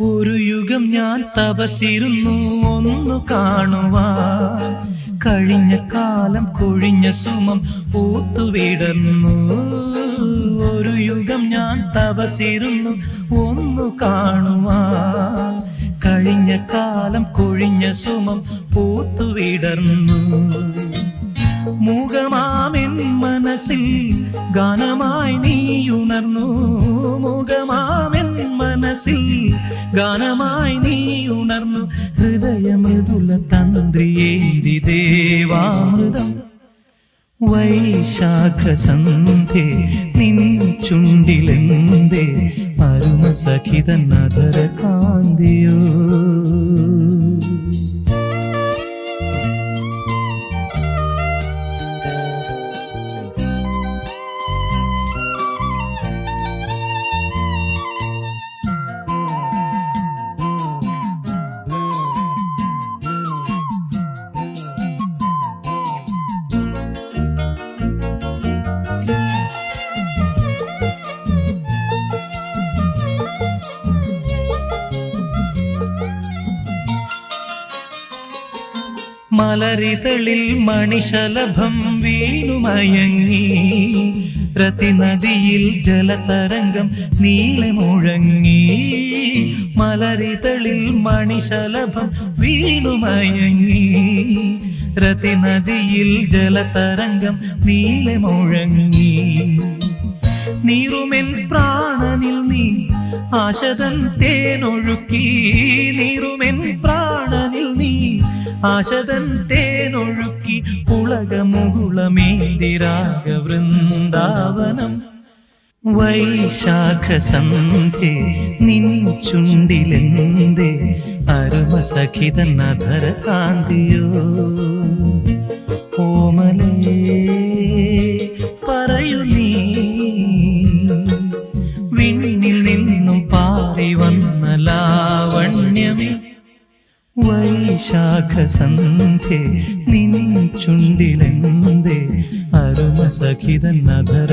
ഒരു യുഗം ഞാൻ തപസിരുന്നു ഒന്നു കാണുവാൻ, കഴിഞ്ഞ കാലം കൊഴിഞ്ഞ സുമം പൂത്തുവിടർന്നു. ഒരു യുഗം ഞാൻ തപസിരുന്നു ഒന്നു കാണുവാൻ, കഴിഞ്ഞ കാലം കൊഴിഞ്ഞ സുമം പൂത്തുവിടർന്നു. മൂകമാമെൻ മനസ്സിൽ ഗാനമായി നീ ഉണർന്നു. മൂകമാമെൻ മനസ്സിൽ ഗാനമായി നീ ഉണർന്നു. ഹൃദയമൃദുല തന്ത്രിയേന്തി ദേവാമൃതം. വൈശാഖ സന്ധ്യേ നിൻ ചുണ്ടിലെന്തേ അരുമ സഖിത നദര കാന്തിയോ. മലരിതളിൽ മണിശലഭം വീണുമയങ്ങി, രതിനദിയിൽ ജലതരംഗം നീളെ മുഴങ്ങി. മലരിതളിൽ മണിശലഭം വീണുമയങ്ങി, രതിനദിയിൽ ജലതരംഗം നീളെ മുഴങ്ങി. നീറുമെൻ പ്രാണനിൽ നീ ആശതൻ തേനൊഴുക്കി. നീറുമെൻ പ്രാണനിൽ നീ ആശതൻ തേനൊഴുക്കി. പുളകമുകുളമേന്തി രാഗവൃന്ദാവനം. വൈശാഖ സന്ധ്യേ നിൻ ചുണ്ടിലെന്തേ അരുമ സഖിത നദര കാന്തിയോ. ഓമലേ പറയൂ നീ, വിണ്ണിൽ നിന്നും പാറി വന്ന ലാവണ്യമേ. വൈശാഖ സന്ധ്യേ നിൻ ചുണ്ടിലെന്തേ അരുമ സഖിത നദര